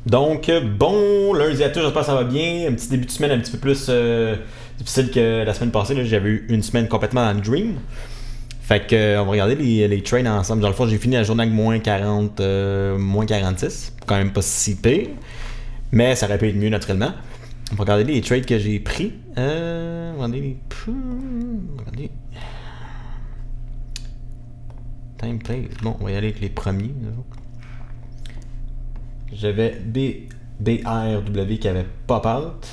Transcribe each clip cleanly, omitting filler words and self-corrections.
Donc, bon lundi à tous, j'espère que ça va bien. Un petit début de semaine un petit peu plus difficile que la semaine passée. Là. J'avais eu une semaine complètement dans le dream. Fait que, on va regarder les trades ensemble. Dans le fond, j'ai fini la journée avec moins 40, moins 46. Quand même pas si pire. Mais ça aurait pu être mieux naturellement. On va regarder les trades que j'ai pris. Regardez. Time plays. Bon, on va y aller avec les premiers. J'avais BRW qui avait pop out.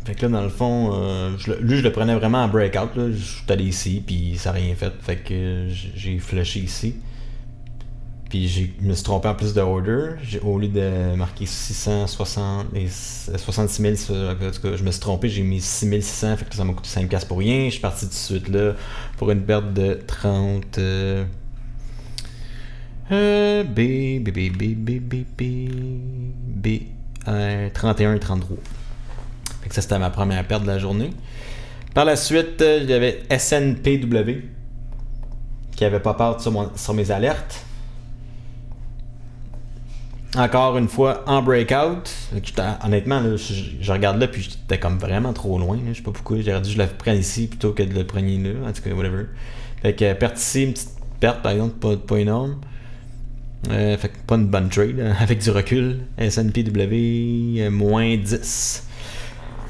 Fait que là, dans le fond, lui, je le prenais vraiment en breakout. Là. Je suis allé ici, puis ça n'a rien fait. Fait que j'ai flushé ici. Puis je me suis trompé en plus de order. Au lieu de marquer 660 et 66 000, en tout cas, je me suis trompé, j'ai mis 6600, fait que ça m'a coûté 5$ pour rien. Je suis parti tout de suite là pour une perte de 30. B 31 et 33. Fait que ça, c'était ma première perte de la journée. Par la suite, il y avait SNPW qui avait pas peur sur mes alertes. Encore une fois, en breakout. Honnêtement, là, je regarde là, puis j'étais comme vraiment trop loin. Là, je sais pas pourquoi. J'aurais dû que je le prenne ici plutôt que de le prendre là. En tout cas, whatever. Fait que perte ici, une petite perte par exemple, pas énorme. Fait que pas une bonne trade, là, avec du recul. SNPW, moins 10.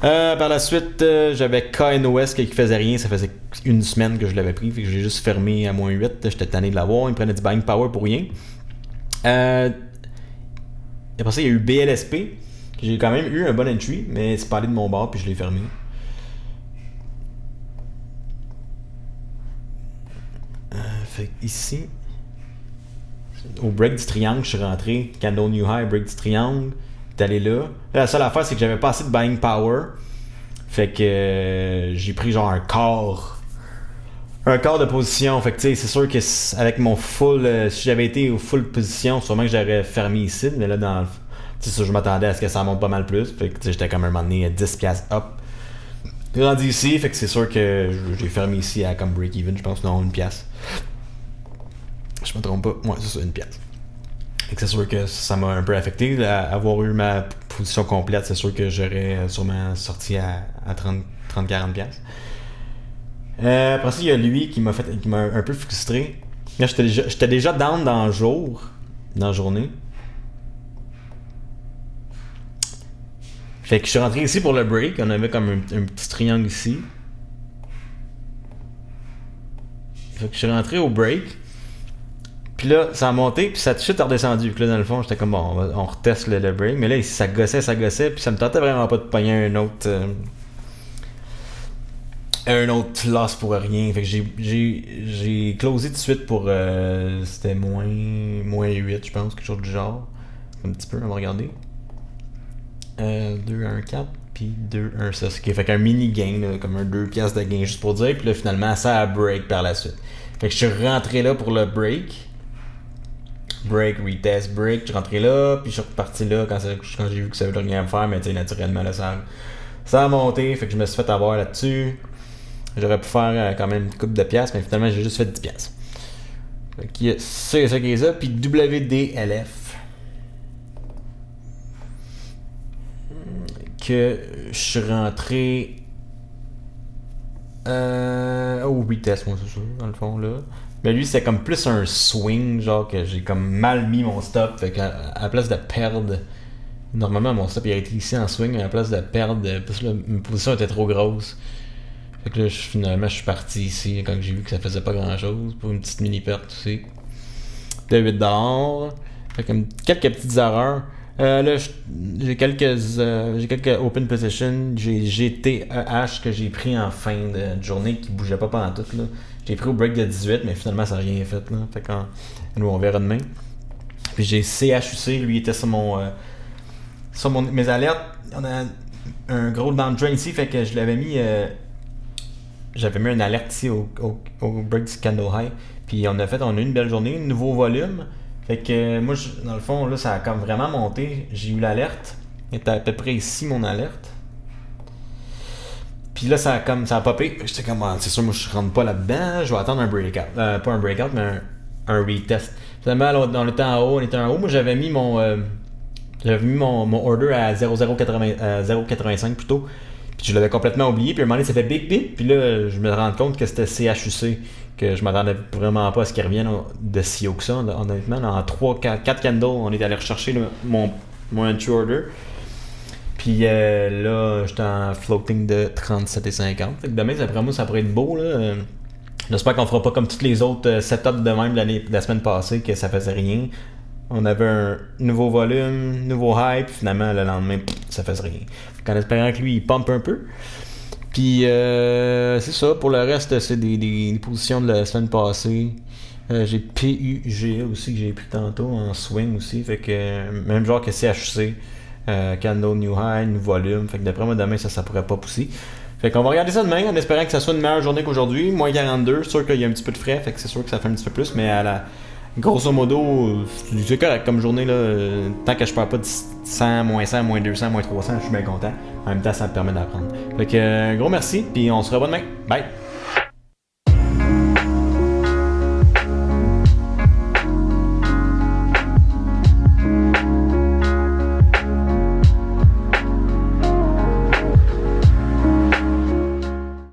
Par la suite, j'avais KNOS qui faisait rien. Ça faisait une semaine que je l'avais pris. Fait que j'ai juste fermé à moins 8. J'étais tanné de l'avoir. Il me prenait du buying power pour rien. Après ça, il y a eu BLSP. J'ai quand même eu un bon entry, mais c'est pas allé de mon bord, puis je l'ai fermé. Fait ici, au break du triangle, je suis rentré. Candle New High, break du triangle. T'es allé là. La seule affaire, c'est que j'avais pas assez de buying power. Fait que j'ai pris genre un quart de position. Fait que tu sais, c'est sûr que avec mon full, si j'avais été au full position, sûrement que j'aurais fermé ici. Mais là, dans le, tu sais, je m'attendais à ce que ça monte pas mal plus. Fait que tu sais, j'étais comme un moment donné à 10$ up. Rendu ici, fait que c'est sûr que j'ai fermé ici à comme break-even, je pense, non, 1$. Je me trompe pas. Ouais, c'est ça, 1$. Fait que c'est sûr que ça m'a un peu affecté. Avoir eu ma position complète, c'est sûr que j'aurais sûrement sorti à 30-40$. Après ça, il y a lui qui m'a un peu frustré. Là, j'étais déjà down dans le jour, dans la journée. Fait que je suis rentré ici pour le break. On avait comme un petit triangle ici. Fait que je suis rentré au break. Puis là, ça a monté, puis ça a tout de suite redescendu. Puis là, dans le fond, j'étais comme bon, on reteste le break. Mais là, ici, ça gossait, puis ça me tentait vraiment pas de pogner un autre loss pour rien. Fait que j'ai closé tout de suite pour c'était moins 8, je pense, quelque chose du genre. Un petit peu, on va regarder. 2-1-4 puis 2-1-6. Ok, fait qu'un mini gain, là, comme un 2$ de gain juste pour dire. Puis là, finalement, ça a break par la suite. Fait que je suis rentré là pour le break. Break, retest, break. Je suis rentré là, puis je suis reparti là quand j'ai vu que ça voulait rien me faire. Mais tu sais, naturellement, là, ça a monté. Fait que je me suis fait avoir là-dessus. J'aurais pu faire quand même une coupe de piastres, mais finalement, j'ai juste fait 10$. Fait que c'est ça qui est ça. Puis WDLF. Que je suis rentré au retest, moi, c'est ça, dans le fond, là. Mais lui, c'est comme plus un swing, genre que j'ai comme mal mis mon stop. Fait qu'à la place de perdre, normalement, mon stop il a été ici en swing, mais à la place de perdre, parce que là, ma position était trop grosse. Fait que là, finalement, je suis parti ici quand j'ai vu que ça faisait pas grand chose pour une petite mini perte aussi. De 8$. Fait comme quelques petites erreurs. Là, j'ai quelques open position. J'ai GTEH que j'ai pris en fin de journée qui bougeait pas pendant tout. Là. J'ai pris au break de 18, mais finalement, ça n'a rien fait. Là. Fait qu'on, nous, on verra demain. Puis j'ai CHUC, lui, il était sur mes alertes. On a un gros downtrend ici, fait que je l'avais mis. J'avais mis une alerte ici au break du candle high. Puis on a eu une belle journée, un nouveau volume. Fait que moi, dans le fond, là, ça a comme vraiment monté. J'ai eu l'alerte. Il était à peu près ici, mon alerte. Puis là, ça a popé. J'étais comme, c'est sûr, moi, je rentre pas là-dedans. Je vais attendre un breakout. Pas un breakout, mais un retest. Finalement, on était en haut. Moi, j'avais mis mon order à 0,85 plutôt. Puis je l'avais complètement oublié. Puis à un moment donné, ça fait bip bip. Puis là, je me rends compte que c'était CHUC. Que je m'attendais vraiment pas à ce qu'ils reviennent de si haut que ça. Honnêtement, en 4 candles, on est allé rechercher mon entry order. Puis là, j'étais en floating de 37,50. Fait que demain, après moi, ça pourrait être beau. Là. J'espère qu'on fera pas comme tous les autres setups de même de la semaine passée, que ça faisait rien. On avait un nouveau volume, nouveau hype, finalement le lendemain, ça faisait rien. En espérant que lui, il pump un peu. Puis c'est ça, pour le reste, c'est des positions de la semaine passée. J'ai PUG aussi que j'ai pris tantôt en swing aussi, fait que même genre que CHC, candle new high, new volume, fait que d'après moi demain ça pourrait pas pousser. Fait qu'on va regarder ça demain en espérant que ça soit une meilleure journée qu'aujourd'hui, moins 42, sûr qu'il y a un petit peu de frais, fait que c'est sûr que ça fait un petit peu plus, mais grosso modo, c'est correct comme journée là, tant que je perds pas de 100, moins 100, moins 200, moins 300, je suis bien content. En même temps, ça me permet d'apprendre. Fait que gros merci, puis on se revoit demain. Bye!